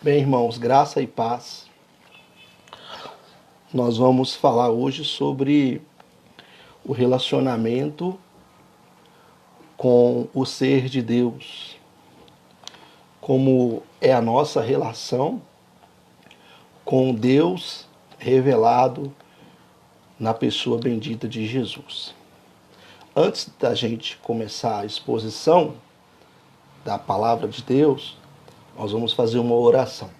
Bem, irmãos, graça e paz. Nós vamos falar hoje sobre o relacionamento com o ser de Deus. Como é a nossa relação com Deus revelado na pessoa bendita de Jesus. Antes da gente começar a exposição da palavra de Deus, nós vamos fazer uma oração.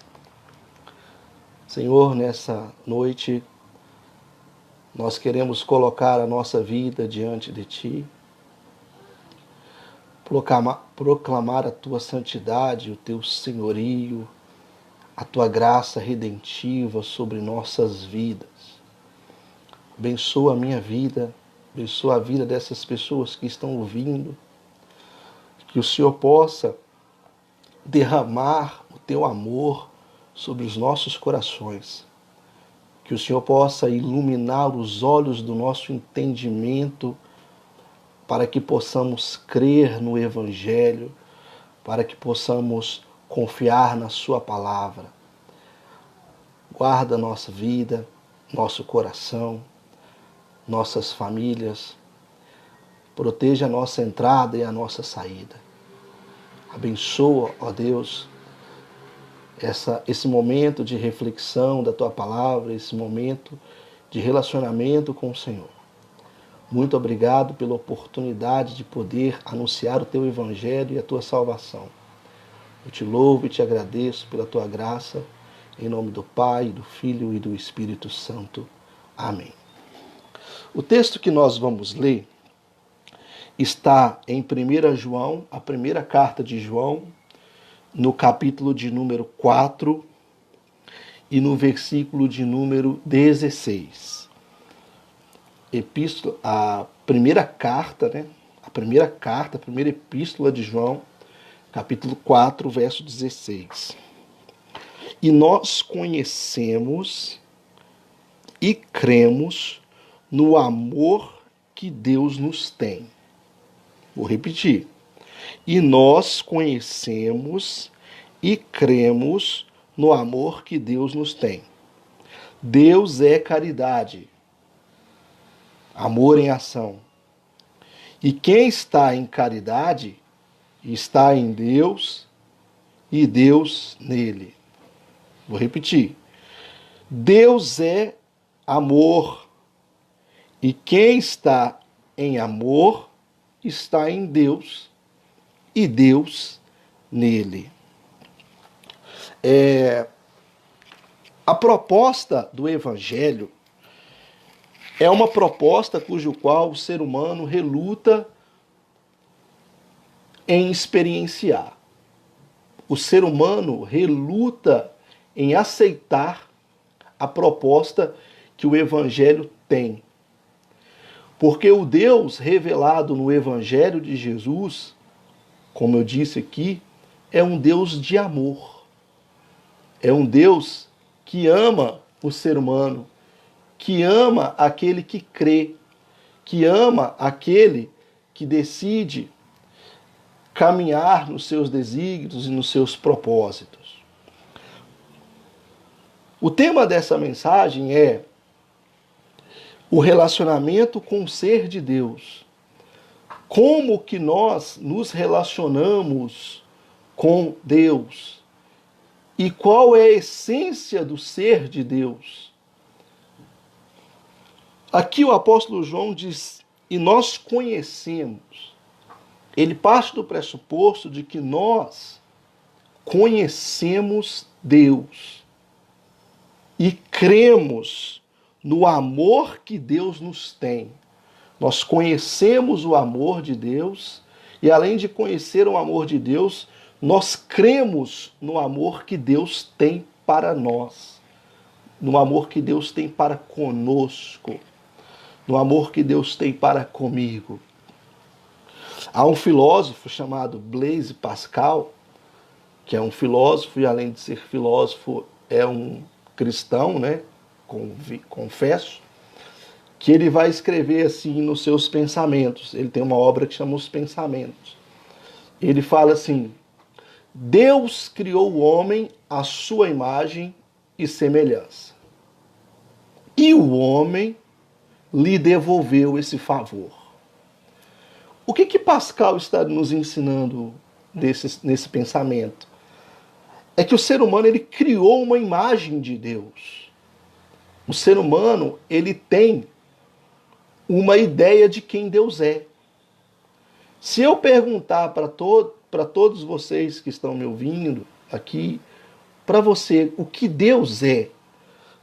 Senhor, nessa noite, nós queremos colocar a nossa vida diante de Ti, proclamar a Tua santidade, o Teu senhorio, a Tua graça redentiva sobre nossas vidas. Abençoa a minha vida, abençoa a vida dessas pessoas que estão ouvindo, que o Senhor possa derramar o Teu amor sobre os nossos corações, que o Senhor possa iluminar os olhos do nosso entendimento para que possamos crer no Evangelho, para que possamos confiar na Sua palavra. Guarda nossa vida, nosso coração, nossas famílias, proteja a nossa entrada e a nossa saída. Abençoa, ó Deus, esse momento de reflexão da Tua palavra, esse momento de relacionamento com o Senhor. Muito obrigado pela oportunidade de poder anunciar o Teu Evangelho e a Tua salvação. Eu te louvo e te agradeço pela Tua graça, em nome do Pai, do Filho e do Espírito Santo. Amém. O texto que nós vamos ler está em 1 João, a primeira carta de João, no capítulo de número 4 e no versículo de número 16. A primeira epístola de João, capítulo 4, verso 16. E nós conhecemos e cremos no amor que Deus nos tem. Vou repetir. E nós conhecemos e cremos no amor que Deus nos tem. Deus é caridade, amor em ação. E quem está em caridade está em Deus e Deus nele. Vou repetir. Deus é amor. E quem está em amor está em Deus e Deus nele. A proposta do Evangelho é uma proposta cujo qual o ser humano reluta em experienciar. O ser humano reluta em aceitar a proposta que o Evangelho tem. Porque o Deus revelado no Evangelho de Jesus, como eu disse aqui, é um Deus de amor. É um Deus que ama o ser humano, que ama aquele que crê, que ama aquele que decide caminhar nos seus desígnios e nos seus propósitos. O tema dessa mensagem é o relacionamento com o ser de Deus. Como que nós nos relacionamos com Deus? E qual é a essência do ser de Deus? Aqui o apóstolo João diz, e nós conhecemos. Ele parte do pressuposto de que nós conhecemos Deus e cremos no amor que Deus nos tem. Nós conhecemos o amor de Deus e, além de conhecer o amor de Deus, nós cremos no amor que Deus tem para nós, no amor que Deus tem para conosco, no amor que Deus tem para comigo. Há um filósofo chamado Blaise Pascal, que é um filósofo e, além de ser filósofo, é um cristão, né? Confesso, que ele vai escrever assim nos seus pensamentos. Ele tem uma obra que chama Os Pensamentos. Ele fala assim: Deus criou o homem à sua imagem e semelhança. E o homem lhe devolveu esse favor. O que Pascal está nos ensinando nesse pensamento? É que o ser humano ele criou uma imagem de Deus. O ser humano ele tem uma ideia de quem Deus é. Se eu perguntar para todos vocês que estão me ouvindo aqui, para você, o que Deus é,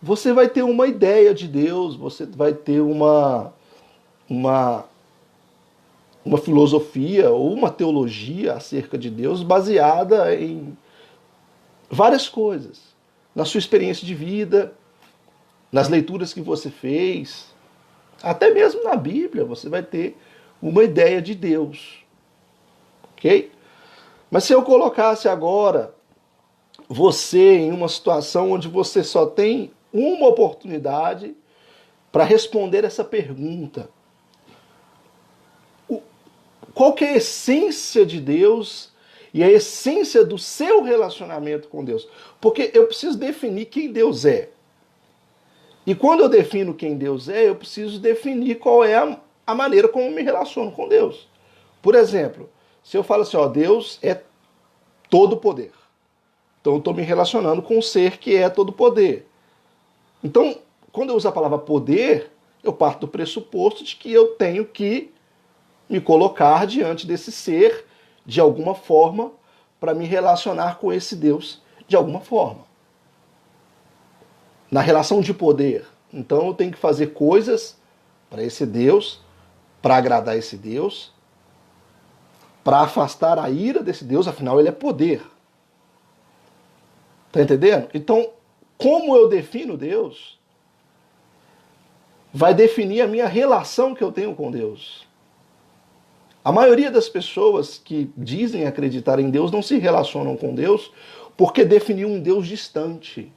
você vai ter uma ideia de Deus, você vai ter uma filosofia ou uma teologia acerca de Deus baseada em várias coisas. Na sua experiência de vida, nas leituras que você fez, até mesmo na Bíblia você vai ter uma ideia de Deus. Ok? Mas se eu colocasse agora você em uma situação onde você só tem uma oportunidade para responder essa pergunta: qual que é a essência de Deus e a essência do seu relacionamento com Deus? Porque eu preciso definir quem Deus é. E quando eu defino quem Deus é, eu preciso definir qual é a maneira como eu me relaciono com Deus. Por exemplo, se eu falo assim, ó, Deus é todo poder. Então eu estou me relacionando com um ser que é todo poder. Então, quando eu uso a palavra poder, eu parto do pressuposto de que eu tenho que me colocar diante desse ser de alguma forma para me relacionar com esse Deus de alguma forma. Na relação de poder, então eu tenho que fazer coisas para esse Deus, para agradar esse Deus, para afastar a ira desse Deus, afinal ele é poder. Tá entendendo? Então, como eu defino Deus, vai definir a minha relação que eu tenho com Deus. A maioria das pessoas que dizem acreditar em Deus não se relacionam com Deus porque definiu um Deus distante.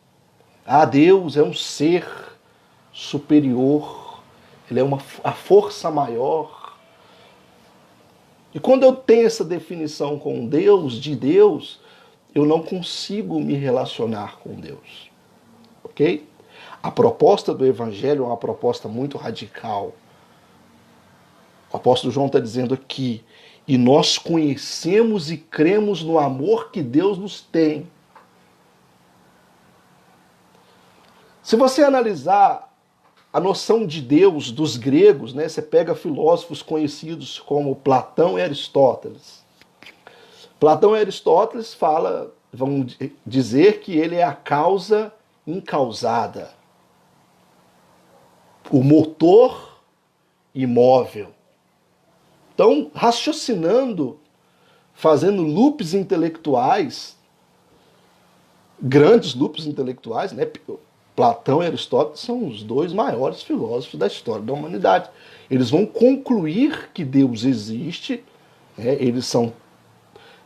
Ah, Deus é um ser superior, ele é a força maior. E quando eu tenho essa definição com Deus, de Deus, eu não consigo me relacionar com Deus. Ok? A proposta do Evangelho é uma proposta muito radical. O apóstolo João está dizendo aqui: e nós conhecemos e cremos no amor que Deus nos tem. Se você analisar a noção de Deus dos gregos, né, você pega filósofos conhecidos como Platão e Aristóteles. Platão e Aristóteles vão dizer que ele é a causa incausada, o motor imóvel. Então, raciocinando, fazendo loops intelectuais, grandes loops intelectuais, né? Platão e Aristóteles são os dois maiores filósofos da história da humanidade. Eles vão concluir que Deus existe, né? Eles são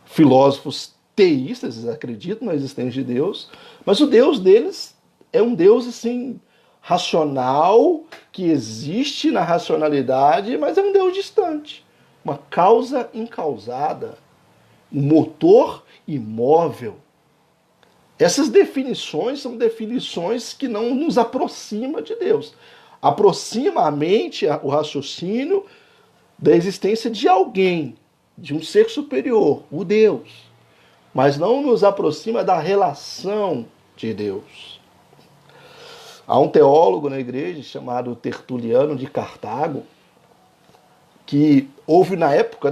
filósofos teístas, eles acreditam na existência de Deus, mas o Deus deles é um Deus assim racional, que existe na racionalidade, mas é um Deus distante. Uma causa incausada, um motor imóvel. Essas definições são definições que não nos aproximam de Deus. Aproxima a mente, o raciocínio, da existência de alguém, de um ser superior, o Deus. Mas não nos aproxima da relação de Deus. Há um teólogo na igreja chamado Tertuliano de Cartago, que houve na época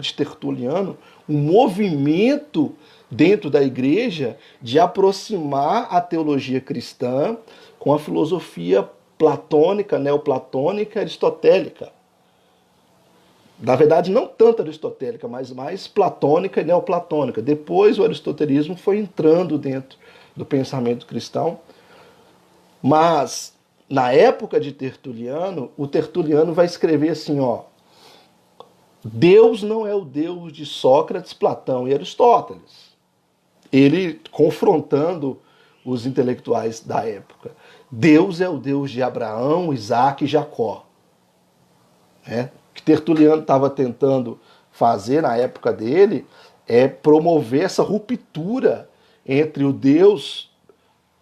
de Tertuliano, um movimento dentro da igreja de aproximar a teologia cristã com a filosofia platônica, neoplatônica, aristotélica. Na verdade, não tanto aristotélica, mas mais platônica e neoplatônica. Depois o aristotelismo foi entrando dentro do pensamento cristão. Mas, na época de Tertuliano, o Tertuliano vai escrever assim, ó: Deus não é o Deus de Sócrates, Platão e Aristóteles. Ele confrontando os intelectuais da época. Deus é o Deus de Abraão, Isaac e Jacó. O que Tertuliano estava tentando fazer na época dele é promover essa ruptura entre o Deus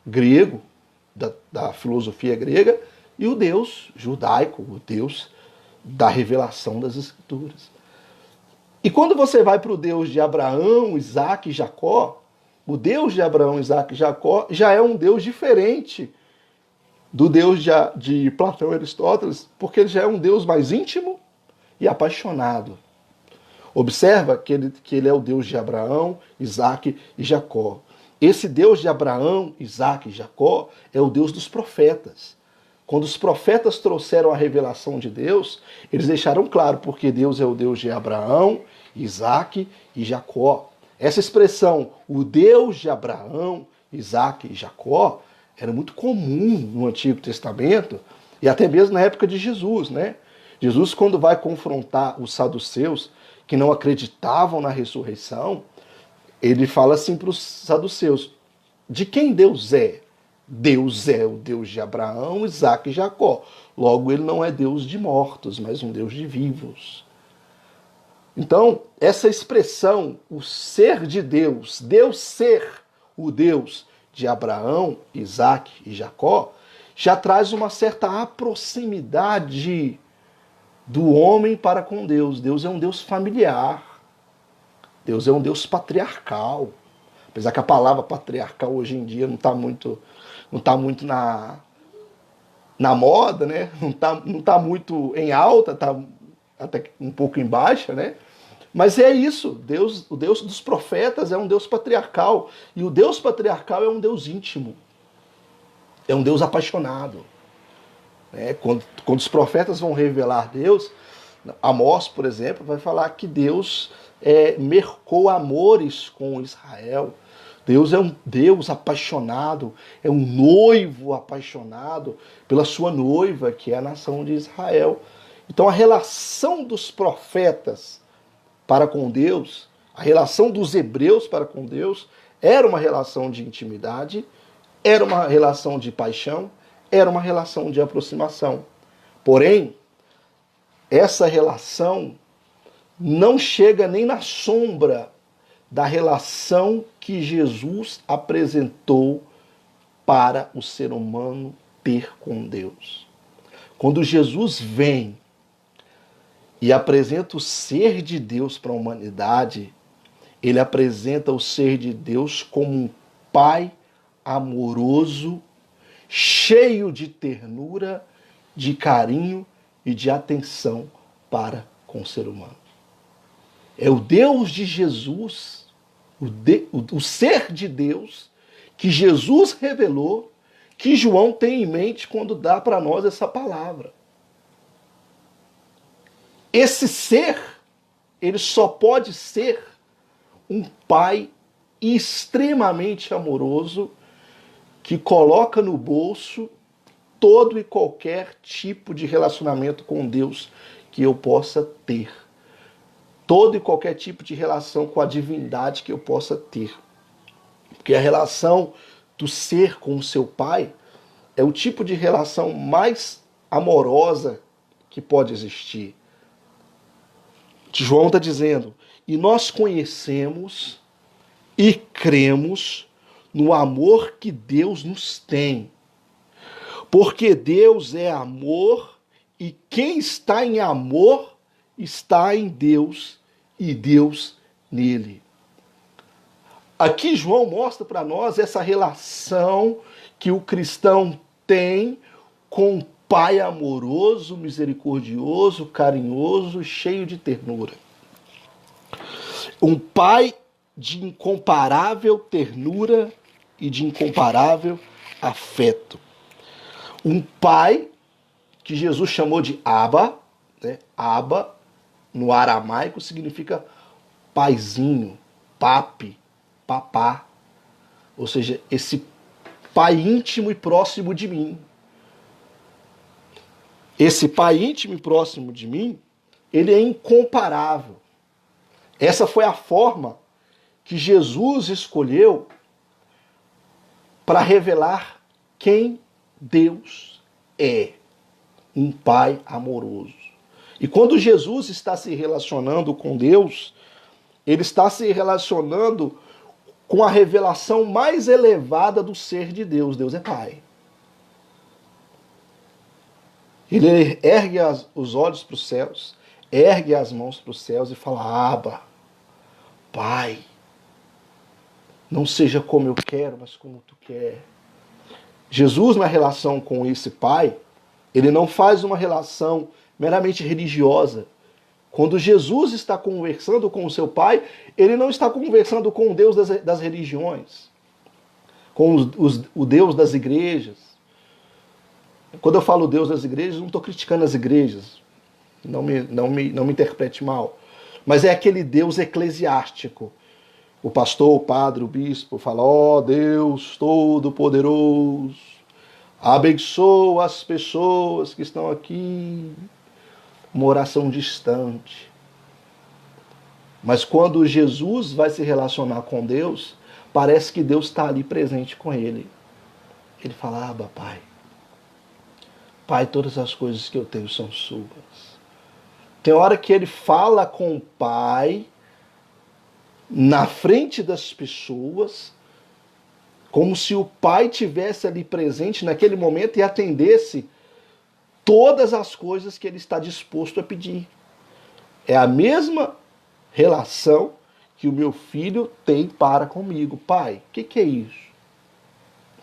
grego, da filosofia grega, e o Deus judaico, o Deus da revelação das Escrituras. E quando você vai para o Deus de Abraão, Isaac e Jacó, o Deus de Abraão, Isaac e Jacó já é um Deus diferente do Deus de Platão e Aristóteles, porque ele já é um Deus mais íntimo e apaixonado. Observa que ele é o Deus de Abraão, Isaac e Jacó. Esse Deus de Abraão, Isaac e Jacó é o Deus dos profetas. Quando os profetas trouxeram a revelação de Deus, eles deixaram claro porque Deus é o Deus de Abraão, Isaac e Jacó. Essa expressão, o Deus de Abraão, Isaac e Jacó, era muito comum no Antigo Testamento e até mesmo na época de Jesus, né? Jesus, quando vai confrontar os saduceus que não acreditavam na ressurreição, ele fala assim para os saduceus: de quem Deus é? Deus é o Deus de Abraão, Isaac e Jacó. Logo, ele não é Deus de mortos, mas um Deus de vivos. Então, essa expressão, o ser de Deus, Deus ser o Deus de Abraão, Isaac e Jacó, já traz uma certa proximidade do homem para com Deus. Deus é um Deus familiar. Deus é um Deus patriarcal. Apesar que a palavra patriarcal hoje em dia não está muito na moda, né? Não tá muito em alta, está até um pouco em baixa, né? Mas é isso, o Deus dos profetas é um Deus patriarcal. E o Deus patriarcal é um Deus íntimo. É um Deus apaixonado. Quando os profetas vão revelar Deus, Amós, por exemplo, vai falar que Deus mercou amores com Israel. Deus é um Deus apaixonado, é um noivo apaixonado pela sua noiva, que é a nação de Israel. Então a relação dos profetas para com Deus, a relação dos hebreus para com Deus, era uma relação de intimidade, era uma relação de paixão, era uma relação de aproximação. Porém, essa relação não chega nem na sombra da relação que Jesus apresentou para o ser humano ter com Deus. Quando Jesus vem e apresenta o ser de Deus para a humanidade, ele apresenta o ser de Deus como um Pai amoroso, cheio de ternura, de carinho e de atenção para com o ser humano. É o Deus de Jesus, o ser de Deus, que Jesus revelou, que João tem em mente quando dá para nós essa palavra. Esse ser, ele só pode ser um pai extremamente amoroso, que coloca no bolso todo e qualquer tipo de relacionamento com Deus que eu possa ter. Todo e qualquer tipo de relação com a divindade que eu possa ter. Porque a relação do ser com o seu pai é o tipo de relação mais amorosa que pode existir. João está dizendo: e nós conhecemos e cremos no amor que Deus nos tem. Porque Deus é amor e quem está em amor está em Deus e Deus nele. Aqui João mostra para nós essa relação que o cristão tem com um Pai amoroso, misericordioso, carinhoso, cheio de ternura. Um Pai de incomparável ternura e de incomparável afeto. Um Pai que Jesus chamou de Abba, né? Abba, no aramaico, significa paizinho, papi, papá. Ou seja, esse Pai íntimo e próximo de mim. Esse Pai íntimo e próximo de mim, ele é incomparável. Essa foi a forma que Jesus escolheu para revelar quem Deus é. Um Pai amoroso. E quando Jesus está se relacionando com Deus, ele está se relacionando com a revelação mais elevada do ser de Deus. Deus é Pai. Ele ergue os olhos para os céus, ergue as mãos para os céus e fala: Abba, Pai, não seja como eu quero, mas como tu quer. Jesus, na relação com esse Pai, ele não faz uma relação meramente religiosa. Quando Jesus está conversando com o seu Pai, ele não está conversando com o Deus das religiões, com o Deus das igrejas. Quando eu falo Deus das igrejas, não estou criticando as igrejas. Não me interprete mal. Mas é aquele Deus eclesiástico. O pastor, o padre, o bispo fala: ó Deus Todo-Poderoso, abençoa as pessoas que estão aqui. Uma oração distante. Mas quando Jesus vai se relacionar com Deus, parece que Deus está ali presente com ele. Ele fala: Abba, Pai. Pai, todas as coisas que eu tenho são suas. Tem hora que ele fala com o Pai na frente das pessoas, como se o Pai tivesse ali presente naquele momento e atendesse todas as coisas que ele está disposto a pedir. É a mesma relação que o meu filho tem para comigo. Pai, o que é isso?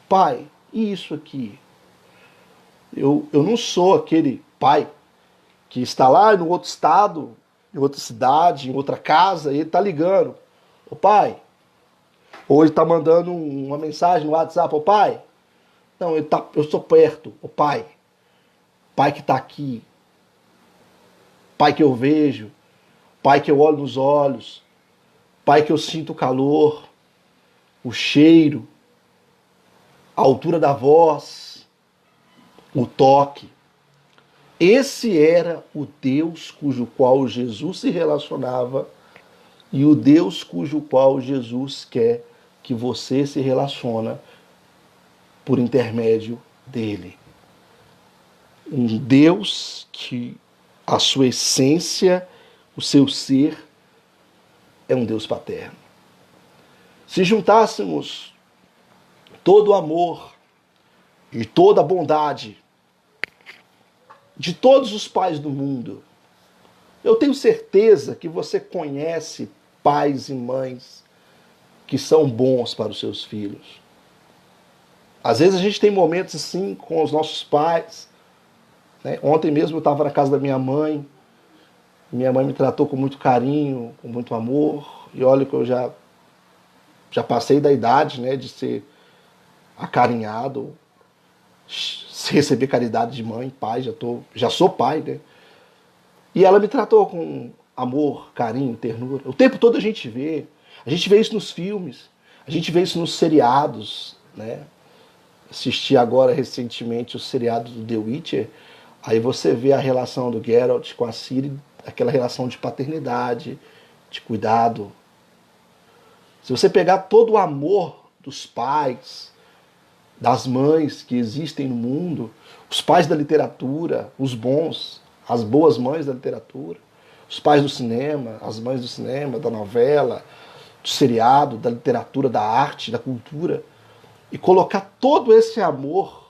Pai, e isso aqui? Eu não sou aquele pai que está lá no outro estado, em outra cidade, em outra casa, e ele está ligando. Ô pai. Ou ele está mandando uma mensagem no WhatsApp. Ô pai. Não, eu sou perto. Ô pai. Pai que está aqui. Pai que eu vejo. Pai que eu olho nos olhos. Pai que eu sinto o calor, o cheiro, a altura da voz, o toque. Esse era o Deus cujo qual Jesus se relacionava e o Deus cujo qual Jesus quer que você se relaciona por intermédio dele. Um Deus que a sua essência, o seu ser, é um Deus paterno. Se juntássemos todo o amor e toda a bondade de todos os pais do mundo, eu tenho certeza que você conhece pais e mães que são bons para os seus filhos. Às vezes a gente tem momentos assim com os nossos pais. Né? Ontem mesmo eu estava na casa da minha mãe. Minha mãe me tratou com muito carinho, com muito amor. E olha que eu já passei da idade, né, de ser acarinhado, receber caridade de mãe, pai, já sou pai, né? E ela me tratou com amor, carinho, ternura. O tempo todo a gente vê isso nos filmes, a gente vê isso nos seriados, né? Assisti agora recentemente o seriado do The Witcher, aí você vê a relação do Geralt com a Ciri, aquela relação de paternidade, de cuidado. Se você pegar todo o amor dos pais, das mães que existem no mundo, os pais da literatura, os bons, as boas mães da literatura, os pais do cinema, as mães do cinema, da novela, do seriado, da literatura, da arte, da cultura, e colocar todo esse amor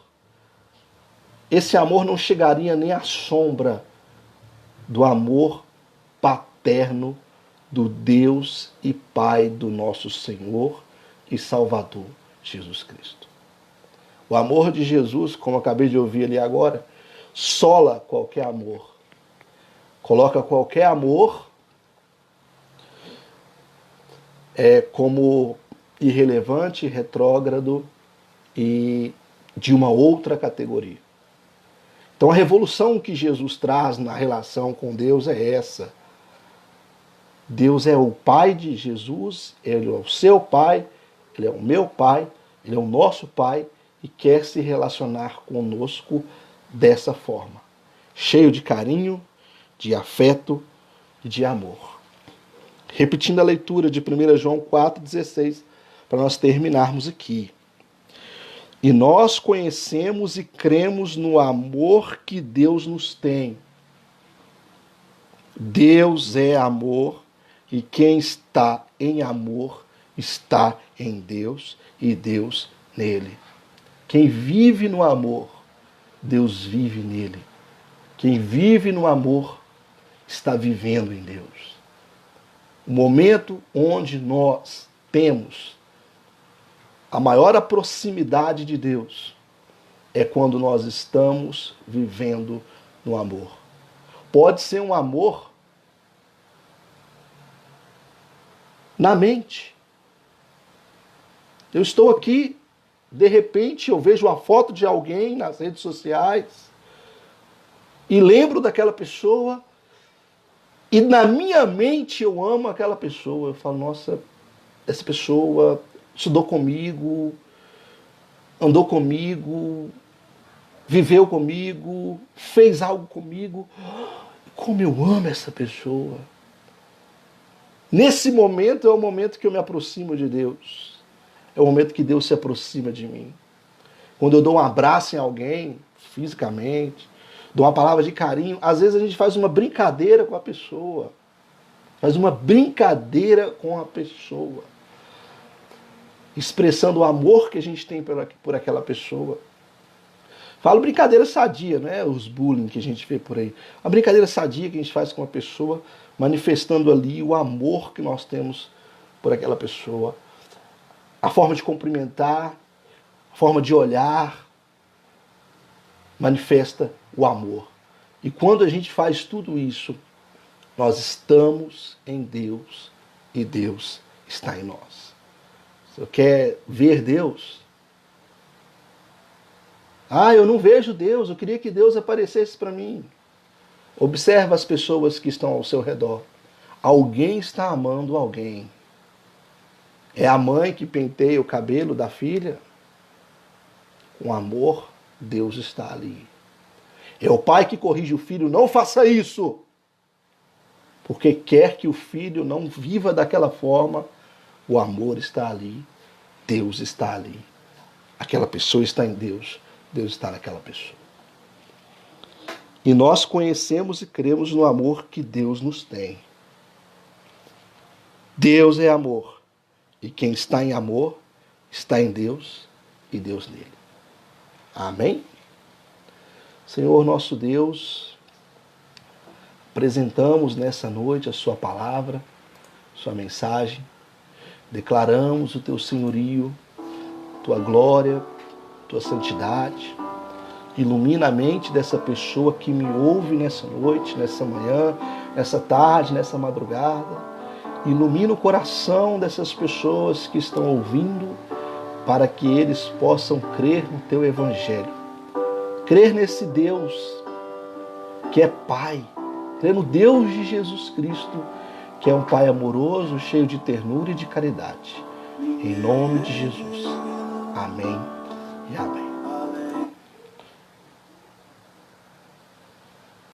não chegaria nem à sombra do amor paterno do Deus e Pai do nosso Senhor e Salvador Jesus Cristo. O amor de Jesus, como eu acabei de ouvir ali agora, sola qualquer amor. Coloca qualquer amor como irrelevante, retrógrado e de uma outra categoria. Então a revolução que Jesus traz na relação com Deus é essa. Deus é o Pai de Jesus, Ele é o seu Pai, Ele é o meu Pai, Ele é o nosso Pai e quer se relacionar conosco dessa forma, cheio de carinho, de afeto e de amor. Repetindo a leitura de 1 João 4,16, para nós terminarmos aqui. E nós conhecemos e cremos no amor que Deus nos tem. Deus é amor E quem está em amor está em Deus e Deus nele. Quem vive no amor, Deus vive nele. Quem vive no amor está vivendo em Deus. O momento onde nós temos a maior proximidade de Deus é quando nós estamos vivendo no amor. Pode ser um amor na mente. Eu estou aqui, de repente eu vejo uma foto de alguém nas redes sociais e lembro daquela pessoa e na minha mente eu amo aquela pessoa. Eu falo, nossa, essa pessoa estudou comigo, andou comigo, viveu comigo, fez algo comigo. Como eu amo essa pessoa. Nesse momento é o momento que eu me aproximo de Deus. É o momento que Deus se aproxima de mim. Quando eu dou um abraço em alguém, fisicamente, dou uma palavra de carinho, às vezes a gente faz uma brincadeira com a pessoa. Faz uma brincadeira com a pessoa. Expressando o amor que a gente tem por aquela pessoa. Falo brincadeira sadia, não é os bullying que a gente vê por aí. A brincadeira sadia que a gente faz com a pessoa, manifestando ali o amor que nós temos por aquela pessoa. A forma de cumprimentar, a forma de olhar, manifesta o amor. E quando a gente faz tudo isso, nós estamos em Deus e Deus está em nós. Se você quer ver Deus, eu não vejo Deus, eu queria que Deus aparecesse para mim. Observa as pessoas que estão ao seu redor. Alguém está amando alguém. É a mãe que penteia o cabelo da filha? Com amor, Deus está ali. É o pai que corrige o filho, não faça isso. Porque quer que o filho não viva daquela forma, o amor está ali, Deus está ali. Aquela pessoa está em Deus, Deus está naquela pessoa. E nós conhecemos e cremos no amor que Deus nos tem. Deus é amor. E quem está em amor, está em Deus e Deus nele. Amém? Senhor nosso Deus, apresentamos nessa noite a sua palavra, sua mensagem. Declaramos o teu senhorio, tua glória, tua santidade. Ilumina a mente dessa pessoa que me ouve nessa noite, nessa manhã, nessa tarde, nessa madrugada. Ilumina o coração dessas pessoas que estão ouvindo, para que eles possam crer no teu evangelho. Crer nesse Deus que é Pai. Crer no Deus de Jesus Cristo, que é um Pai amoroso, cheio de ternura e de caridade. Em nome de Jesus. Amém e amém.